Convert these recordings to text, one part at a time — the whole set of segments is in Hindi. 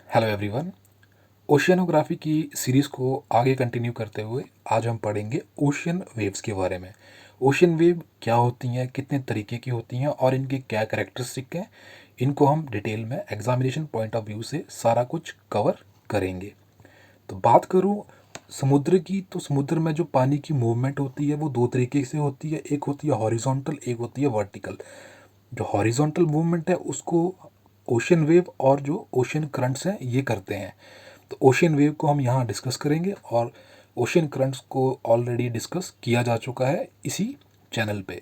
Hello everyone. ओशियनोग्राफी की सीरीज़ को आगे कंटिन्यू करते हुए आज हम पढ़ेंगे ओशियन वेव्स के बारे में। ओशियन वेव क्या होती हैं, कितने तरीके की होती हैं और इनके क्या कैरेक्टरिस्टिक हैं, इनको हम डिटेल में एग्जामिनेशन पॉइंट ऑफ व्यू से सारा कुछ कवर करेंगे। तो बात करूँ समुद्र की, तो समुद्र में जो पानी की मूवमेंट होती है वो दो तरीके से होती है। एक होती है हॉरिजॉन्टल, एक होती है वर्टिकल। जो हॉरिजॉन्टल मूवमेंट है उसको ओशियन वेव और जो ओशियन करंट्स हैं ये करते हैं। तो ओशियन वेव को हम यहाँ डिस्कस करेंगे और ओशियन करंट्स को ऑलरेडी डिस्कस किया जा चुका है इसी चैनल पे।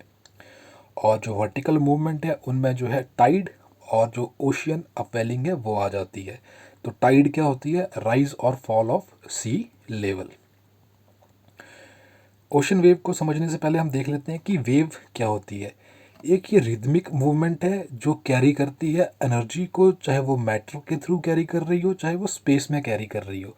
और जो वर्टिकल मूवमेंट है उनमें जो है टाइड और जो ओशियन अपवेलिंग है वो आ जाती है। तो टाइड क्या होती है? राइज और fall of sea level. Ocean wave को समझने से पहले हम देख लेते हैं कि वेव क्या होती है। एक ये रिदमिक मूवमेंट है जो कैरी करती है एनर्जी को, चाहे वो मैटर के थ्रू कैरी कर रही हो चाहे वो स्पेस में कैरी कर रही हो।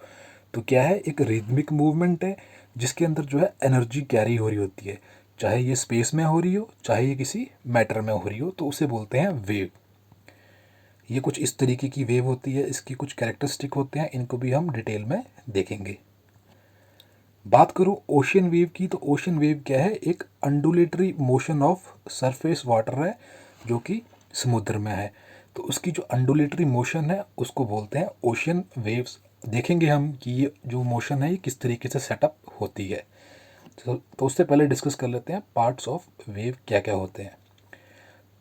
तो क्या है? एक रिदमिक मूवमेंट है जिसके अंदर जो है एनर्जी कैरी हो रही होती है, चाहे ये स्पेस में हो रही हो चाहे ये किसी मैटर में हो रही हो, तो उसे बोलते हैं वेव। ये कुछ इस तरीके की वेव होती है, इसकी कुछ कैरेक्टरिस्टिक होते हैं, इनको भी हम डिटेल में देखेंगे। बात करूं ओशियन वेव की, तो ओशियन वेव क्या है? एक अंडुलेटरी मोशन ऑफ सरफेस वाटर है जो कि समुद्र में है। तो उसकी जो अंडुलेटरी मोशन है उसको बोलते हैं ओशियन वेव्स। देखेंगे हम कि ये जो मोशन है ये किस तरीके से सेटअप होती है। तो उससे पहले डिस्कस कर लेते हैं पार्ट्स ऑफ वेव क्या क्या होते हैं।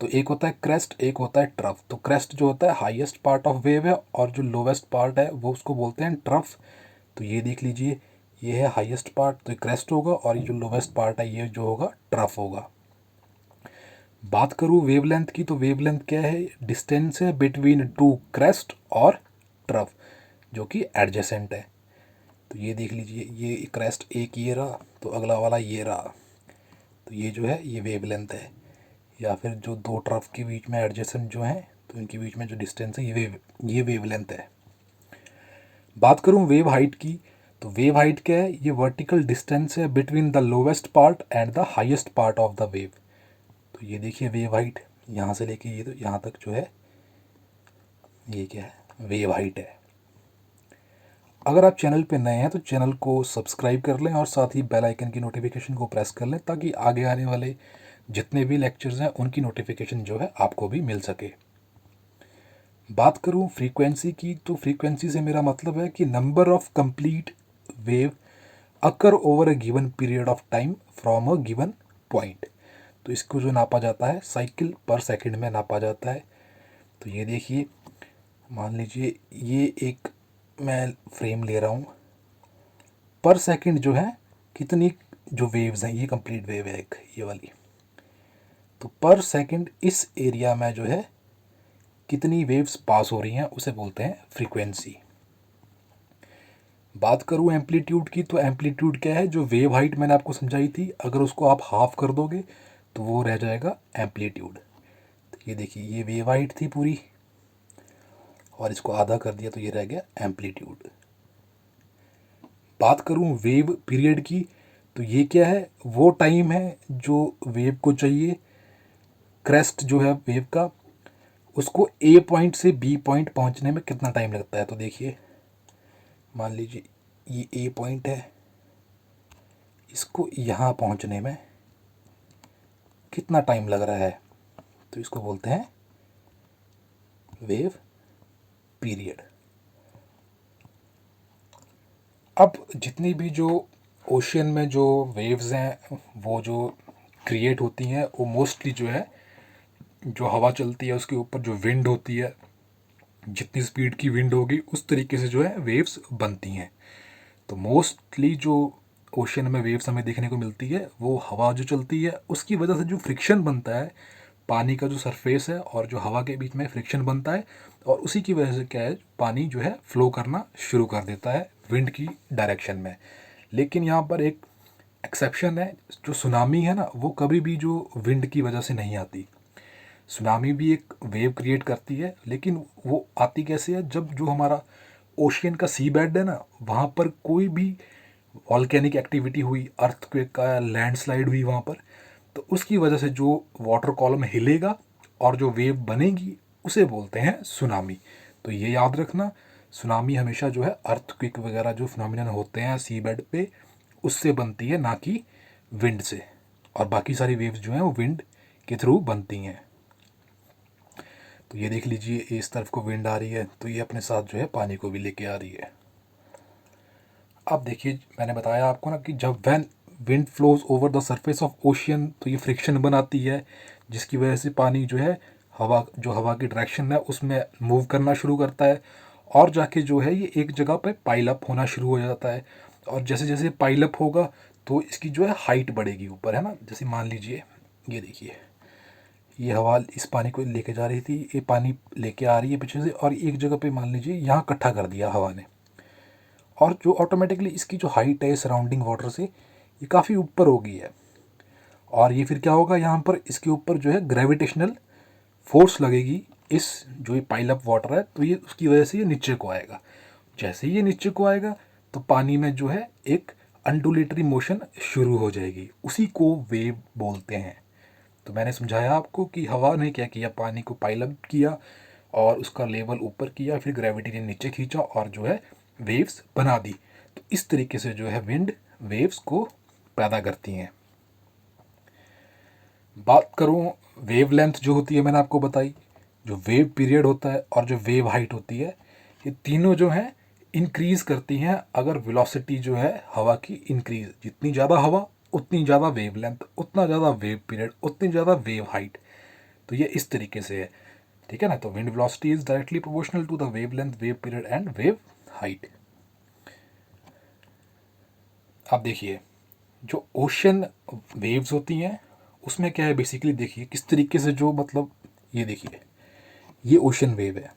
तो एक होता है क्रेस्ट, एक होता है ट्रफ। तो क्रेस्ट जो होता है हाईएस्ट पार्ट ऑफ वेव है और जो लोवेस्ट पार्ट है वो उसको बोलते हैं ट्रफ। तो ये देख लीजिए, ये है हाईएस्ट पार्ट तो क्रेस्ट होगा और ये जो लोवेस्ट पार्ट है ये जो होगा ट्रफ होगा। बात करूँ वेवलेंथ की, तो वेवलेंथ क्या है? डिस्टेंस है बिटवीन टू क्रेस्ट और ट्रफ जो कि एडजेसेंट है। तो ये देख लीजिए, ये क्रेस्ट एक ये रहा तो अगला वाला ये रहा, तो ये जो है ये वेवलेंथ है। या फिर जो दो ट्रफ के बीच में एडजेसेंट जो है तो इनके बीच में जो डिस्टेंस है ये वेवलेंथ है। बात करूं वेव हाइट की, तो वेव हाइट क्या है? ये वर्टिकल डिस्टेंस है between the lowest part and the highest part of the wave. तो ये देखिए वेव हाइट, यहाँ से लेके ये तो यहाँ तक जो है ये क्या है? वेव हाइट है। अगर आप चैनल पे नए हैं तो चैनल को सब्सक्राइब कर लें और साथ ही बेल आइकन की नोटिफिकेशन को प्रेस कर लें ताकि आगे आने वाले जितने भी लेक्चर्स हैं उनकी नोटिफिकेशन जो है आपको भी मिल सके। बात करूं फ्रीक्वेंसी की, तो फ्रीक्वेंसी से मेरा मतलब है कि number of complete wave occur over a given period of time from a given point. तो इसको जो नापा जाता है साइकिल पर सेकंड में नापा जाता है। तो ये देखिए, मान लीजिए ये एक मैं फ्रेम ले रहा हूँ, पर सेकंड जो है कितनी जो वेव्स हैं, ये कंप्लीट वेव है एक ये वाली, तो पर सेकंड इस एरिया में जो है कितनी वेव्स पास हो रही हैं उसे बोलते हैं फ्रीक्वेंसी। बात करूँ एम्पलीट्यूड की, तो एम्पलीट्यूड क्या है? जो वेव हाइट मैंने आपको समझाई थी, अगर उसको आप हाफ कर दोगे तो वो रह जाएगा एम्पलीट्यूड। तो ये देखिए, ये वेव हाइट थी पूरी और इसको आधा कर दिया तो ये रह गया एम्पलीट्यूड। बात करूँ वेव पीरियड की, तो ये क्या है? वो टाइम है जो वेव को चाहिए, क्रेस्ट जो है वेव का, उसको ए पॉइंट से बी पॉइंट पहुंचने में कितना टाइम लगता है। तो देखिए, मान लीजिए ये ए पॉइंट है, इसको यहाँ पहुंचने में कितना टाइम लग रहा है, तो इसको बोलते हैं वेव पीरियड। अब जितनी भी जो ओशियन में जो वेव्स हैं वो जो क्रिएट होती हैं वो मोस्टली जो है जो हवा चलती है उसके ऊपर जो विंड होती है, जितनी स्पीड की विंड होगी उस तरीके से जो है वेव्स बनती हैं। तो मोस्टली जो ओशियन में वेव्स हमें देखने को मिलती है वो हवा जो चलती है उसकी वजह से जो फ्रिक्शन बनता है, पानी का जो सरफेस है और जो हवा के बीच में फ्रिक्शन बनता है, और उसी की वजह से क्या है पानी जो है फ्लो करना शुरू कर देता है विंड की डायरेक्शन में। लेकिन यहाँ पर एक एक्सेप्शन है, जो सुनामी है ना वो कभी भी जो विंड की वजह से नहीं आती। सुनामी भी एक वेव क्रिएट करती है लेकिन वो आती कैसे है? जब जो हमारा ओशियन का सी बेड है ना वहाँ पर कोई भी वॉल्केनिक एक्टिविटी हुई, अर्थक्वेक का लैंडस्लाइड हुई वहाँ पर, तो उसकी वजह से जो वाटर कॉलम हिलेगा और जो वेव बनेगी उसे बोलते हैं सुनामी। तो ये याद रखना, सुनामी हमेशा जो है अर्थक्वेक वगैरह जो फिनोमिनन होते हैं सी बेड पे, उससे बनती है, ना कि विंड से। और बाकी सारी वेव्स जो हैं वो विंड के थ्रू बनती हैं। तो ये देख लीजिए, इस तरफ को विंड आ रही है तो ये अपने साथ जो है पानी को भी लेके आ रही है। अब देखिए, मैंने बताया आपको ना कि जब when wind flows over the surface of ocean, तो ये फ्रिक्शन बनाती है, जिसकी वजह से पानी जो है हवा की डायरेक्शन है उसमें मूव करना शुरू करता है, और जाके जो है ये एक जगह पे पाइल अप होना शुरू हो जाता है। और जैसे जैसे पाइल अप होगा तो इसकी जो है हाइट बढ़ेगी ऊपर, है ना। जैसे मान लीजिए, ये देखिए, ये हवा इस पानी को लेके जा रही थी, ये पानी लेके आ रही है पीछे से, और एक जगह पे मान लीजिए यहाँ इकट्ठा कर दिया हवा ने, और जो ऑटोमेटिकली इसकी जो हाइट है सराउंडिंग वाटर से ये काफ़ी ऊपर हो गई है। और ये फिर क्या होगा, यहाँ पर इसके ऊपर जो है ग्रेविटेशनल फोर्स लगेगी, इस जो ये पाइल अप वाटर है, तो ये उसकी वजह से ये नीचे को आएगा। जैसे ही ये नीचे को आएगा तो पानी में जो है एक अंडुलेटरी मोशन शुरू हो जाएगी, उसी को वेव बोलते हैं। तो मैंने समझाया आपको कि हवा ने क्या किया, पानी को पाइल अप किया और उसका लेवल ऊपर किया, फिर ग्रेविटी ने नीचे खींचा और जो है वेव्स बना दी। तो इस तरीके से जो है विंड वेव्स को पैदा करती हैं। बात करूं वेव लेंथ जो होती है, मैंने आपको बताई, जो वेव पीरियड होता है और जो वेव हाइट होती है, ये तीनों जो हैं इंक्रीज़ करती हैं अगर वेलोसिटी जो है हवा की इंक्रीज, जितनी ज़्यादा हवा उतनी ज़्यादा वेव लेंथ, उतना ज़्यादा वेव पीरियड, उतनी ज़्यादा वेव हाइट। तो ये इस तरीके से है, ठीक है ना। तो wind velocity is directly proportional to the wavelength, wave period and wave height. अब देखिए, जो ओशन वेव्स होती हैं उसमें क्या है बेसिकली, देखिए किस तरीके से, जो मतलब ये देखिए, ये ओशन वेव है।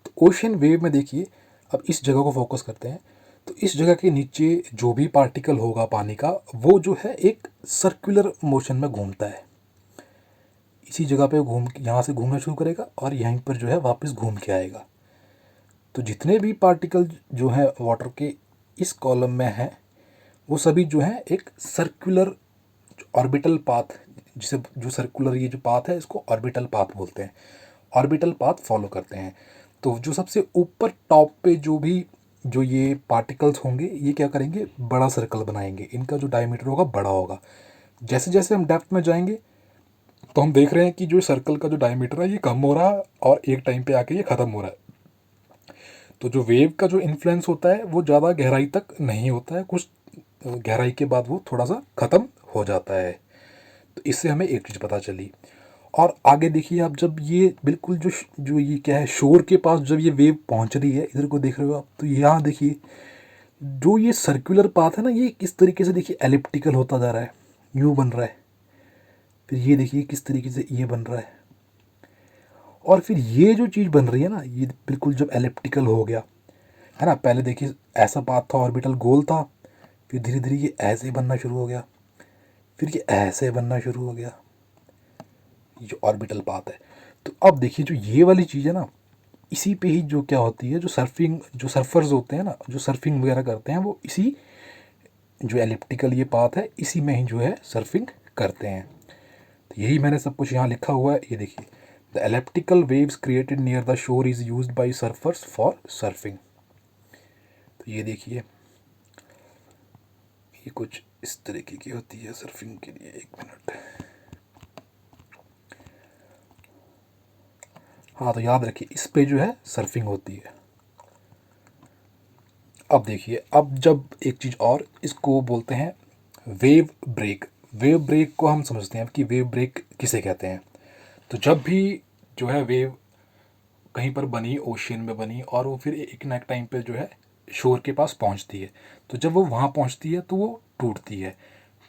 तो ओशन वेव में देखिए, अब इस जगह को फोकस करते हैं, तो इस जगह के नीचे जो भी पार्टिकल होगा पानी का, वो जो है एक सर्कुलर मोशन में घूमता है। इसी जगह पे घूम, यहाँ से घूमना शुरू करेगा और यहीं पर जो है वापस घूम के आएगा। तो जितने भी पार्टिकल जो है वाटर के इस कॉलम में हैं, वो सभी जो है एक सर्कुलर ऑर्बिटल पाथ, जिसे जो सर्कुलर ये जो पाथ है इसको ऑर्बिटल पाथ बोलते हैं, ऑर्बिटल पाथ फॉलो करते हैं। तो जो सबसे ऊपर टॉप पे जो ये पार्टिकल्स होंगे, ये क्या करेंगे, बड़ा सर्कल बनाएंगे, इनका जो डायमीटर होगा बड़ा होगा। जैसे जैसे हम डेप्थ में जाएंगे तो हम देख रहे हैं कि जो सर्कल का जो डायमीटर है ये कम हो रहा है और एक टाइम पे आके ये ख़त्म हो रहा है। तो जो वेव का जो इन्फ्लुएंस होता है वो ज़्यादा गहराई तक नहीं होता है, कुछ गहराई के बाद वो थोड़ा सा ख़त्म हो जाता है। तो इससे हमें एक चीज़ पता चली। और आगे देखिए आप, जब ये बिल्कुल जो ये क्या है, शोर के पास जब ये वेव पहुंच रही है, इधर को देख रहे हो आप, तो यहाँ देखिए जो ये सर्कुलर पाथ है ना, ये किस तरीके से देखिए एलिप्टिकल होता जा रहा है, यूँ बन रहा है। फिर ये देखिए किस तरीके से ये बन रहा है, और फिर ये जो चीज़ बन रही है ना, ये बिल्कुल जब एलिप्टिकल हो गया है ना, पहले देखिए ऐसा पाथ था, ऑर्बिटल गोल था, फिर धीरे धीरे ये ऐसे बनना शुरू हो गया, फिर ये ऐसे बनना शुरू हो गया, ये जो ऑर्बिटल पाथ है। तो अब देखिए जो ये वाली चीज़ है ना, इसी पे ही जो क्या होती है, जो सर्फर्स होते हैं ना, जो सर्फिंग वगैरह करते हैं, वो इसी जो एलिप्टिकल ये पाथ है इसी में ही जो है सर्फिंग करते हैं। तो यही मैंने सब कुछ यहाँ लिखा हुआ है, ये देखिए, the elliptical waves created near the shore is used by surfers for surfing. तो ये देखिए, ये कुछ इस तरीके की होती है सर्फिंग के लिए। एक मिनट, हाँ, तो याद रखिए इस पे जो है सर्फिंग होती है। अब देखिए, अब जब एक चीज़ और, इसको बोलते हैं वेव ब्रेक। वेव ब्रेक को हम समझते हैं कि वेव ब्रेक किसे कहते हैं। तो जब भी जो है वेव कहीं पर बनी, ओशियन में बनी, और वो फिर एक ना एक टाइम पे जो है शोर के पास पहुंचती है, तो जब वो वहाँ पहुंचती है तो वो टूटती है।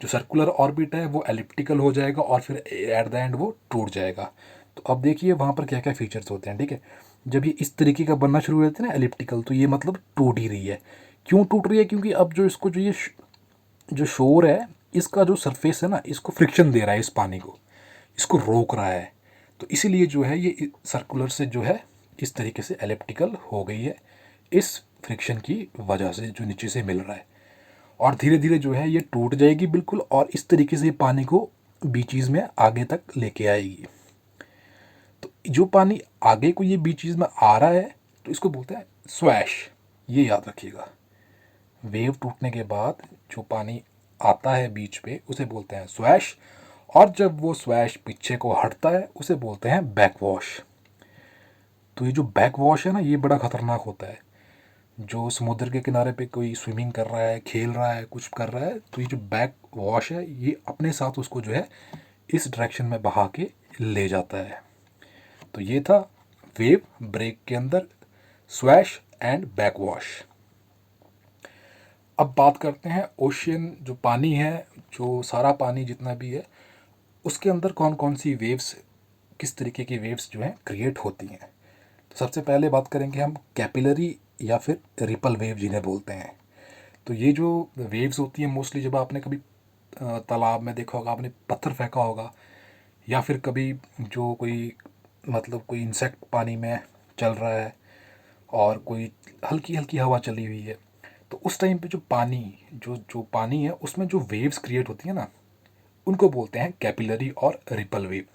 जो सर्कुलर ऑर्बिट है वो एलिप्टिकल हो जाएगा और फिर एट द एंड वो टूट जाएगा। तो अब देखिए वहाँ पर क्या क्या फीचर्स होते हैं, ठीक है। जब ये इस तरीके का बनना शुरू हो जाता है ना एलिप्टिकल, तो ये मतलब टूट ही रही है। क्यों टूट रही है, क्योंकि अब जो इसको जो शोर है, इसका जो सरफेस है ना, इसको फ्रिक्शन दे रहा है, इस पानी को, इसको रोक रहा है। तो इसीलिए जो है ये सर्कुलर से जो है इस तरीके से एलिप्टिकल हो गई है, इस फ्रिक्शन की वजह से जो नीचे से मिल रहा है। और धीरे धीरे जो है ये टूट जाएगी बिल्कुल, और इस तरीके से पानी को बीचीज़ में आगे तक लेके आएगी। तो जो पानी आगे को ये बीच चीज़ में आ रहा है तो इसको बोलते हैं स्वैश। ये याद रखिएगा, वेव टूटने के बाद जो पानी आता है बीच पे उसे बोलते हैं स्वैश, और जब वो स्वैश पीछे को हटता है उसे बोलते हैं बैक वॉश। तो ये जो बैक वॉश है ना, ये बड़ा ख़तरनाक होता है। जो समुद्र के किनारे पे कोई स्विमिंग कर रहा है, खेल रहा है, कुछ कर रहा है, तो ये जो बैक वॉश है ये अपने साथ उसको जो है इस डायरेक्शन में बहा के ले जाता है। तो ये था वेव ब्रेक के अंदर स्वैश एंड बैक वॉश। अब बात करते हैं ओशियन, जो पानी है, जो सारा पानी जितना भी है उसके अंदर कौन कौन सी वेव्स, किस तरीके की वेव्स जो हैं क्रिएट होती हैं। तो सबसे पहले बात करेंगे हम कैपिलरी या फिर रिपल वेव जिन्हें बोलते हैं। तो ये जो वेव्स होती हैं मोस्टली, जब आपने कभी तालाब में देखा होगा, आपने पत्थर फेंका होगा, या फिर कभी जो कोई मतलब कोई इंसेक्ट पानी में चल रहा है और कोई हल्की हल्की हवा चली हुई है, तो उस टाइम पे जो पानी, जो जो पानी है उसमें जो वेव्स क्रिएट होती है ना, उनको बोलते हैं कैपिलरी और रिपल वेव।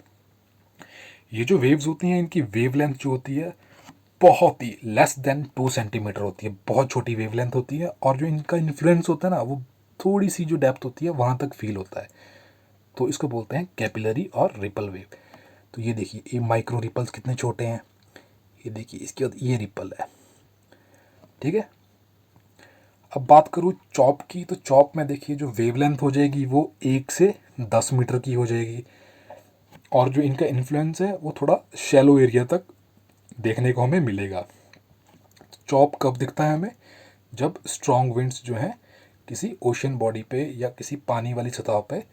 ये जो वेव्स होती हैं इनकी वेवलेंथ जो होती है बहुत ही लेस देन 2 सेंटीमीटर होती है, बहुत छोटी वेवलेंथ होती है, और जो इनका इन्फ्लुएंस होता है ना वो थोड़ी सी जो डेप्थ होती है वहाँ तक फील होता है। तो इसको बोलते हैं कैपिलरी और रिपल वेव। तो ये देखिए, ये माइक्रो रिपल्स कितने छोटे हैं, ये देखिए, इसके बाद ये रिपल है। ठीक है, अब बात करूँ चॉप की, तो चॉप में देखिए जो वेवलेंथ हो जाएगी वो 1 से 10 मीटर की हो जाएगी, और जो इनका इन्फ्लुएंस है वो थोड़ा शैलो एरिया तक देखने को हमें मिलेगा। चॉप कब दिखता है हमें, जब स्ट्रॉन्ग विंड्स जो हैं किसी ओशन बॉडी पे या किसी पानी वाली सतह पे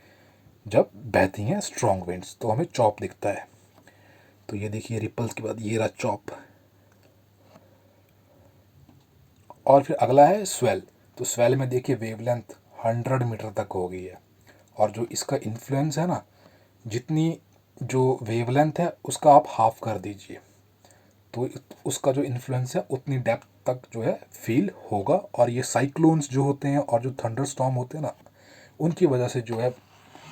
जब बहती हैं स्ट्रॉन्ग विंड्स, तो हमें चॉप दिखता है। तो ये देखिए रिपल्स के बाद ये रहा चॉप। और फिर अगला है स्वेल। तो स्वेल में देखिए वेवलेंथ 100 मीटर तक हो गई है, और जो इसका इन्फ्लुएंस है ना, जितनी जो वेवलेंथ है उसका आप हाफ कर दीजिए, तो उसका जो इन्फ्लुएंस है उतनी डेप्थ तक जो है फील होगा। और ये साइक्लोन्स जो होते हैं और जो थंडर स्टॉर्म होते हैं ना, उनकी वजह से जो है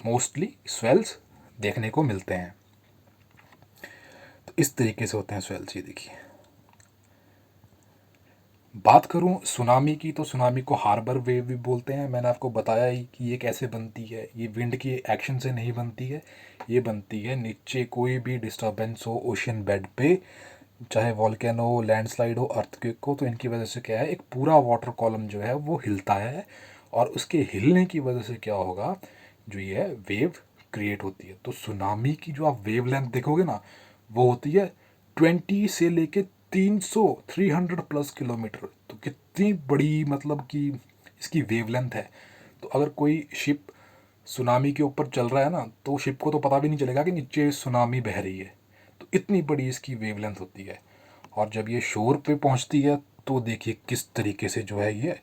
मोस्टली स्वेल्स देखने को मिलते हैं। तो इस तरीके से होते हैं स्वेल्स। ये देखिए, बात करूं सुनामी की, तो सुनामी को हार्बर वेव भी बोलते हैं। मैंने आपको बताया ही कि ये कैसे बनती है। ये विंड की एक्शन से नहीं बनती है, ये बनती है नीचे कोई भी डिस्टर्बेंस हो ओशन बेड पे, चाहे वॉल्केनो हो, लैंडस्लाइड हो, अर्थक्वेक हो, तो इनकी वजह से क्या है, एक पूरा वाटर कॉलम जो है वो हिलता है, और उसके हिलने की वजह से क्या होगा, जो ये है वेव क्रिएट होती है। तो सुनामी की जो आप वेव लेंथ देखोगे ना, वो होती है 20 से लेके 300 300 प्लस किलोमीटर। तो कितनी बड़ी मतलब कि इसकी वेव लेंथ है। तो अगर कोई शिप सुनामी के ऊपर चल रहा है ना, तो शिप को तो पता भी नहीं चलेगा कि नीचे सुनामी बह रही है। तो इतनी बड़ी इसकी वेवलेंथ होती है। और जब ये शोर पे पहुंचती है तो देखिए किस तरीके से जो है ये,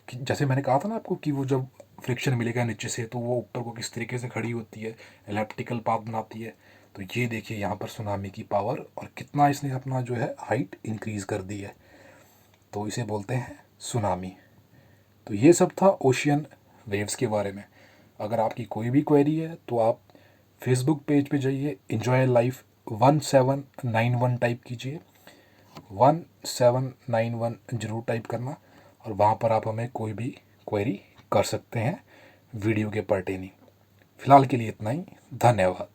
कि जैसे मैंने कहा था ना आपको कि वो जब फ्रिक्शन मिलेगा नीचे से तो वो ऊपर को किस तरीके से खड़ी होती है, एलिप्टिकल पाथ बनाती है। तो ये देखिए यहाँ पर सुनामी की पावर, और कितना इसने अपना जो है हाइट इंक्रीज कर दी है। तो इसे बोलते हैं सुनामी। तो ये सब था ओशियन वेव्स के बारे में। अगर आपकी कोई भी क्वेरी है तो आप फेसबुक पेज पे जाइए, इन्जॉय लाइफ 1791 टाइप कीजिए, 1791 ज़रूर टाइप करना, और वहाँ पर आप हमें कोई भी क्वेरी कर सकते हैं वीडियो के पर्टेनिंग। फ़िलहाल के लिए इतना ही, धन्यवाद।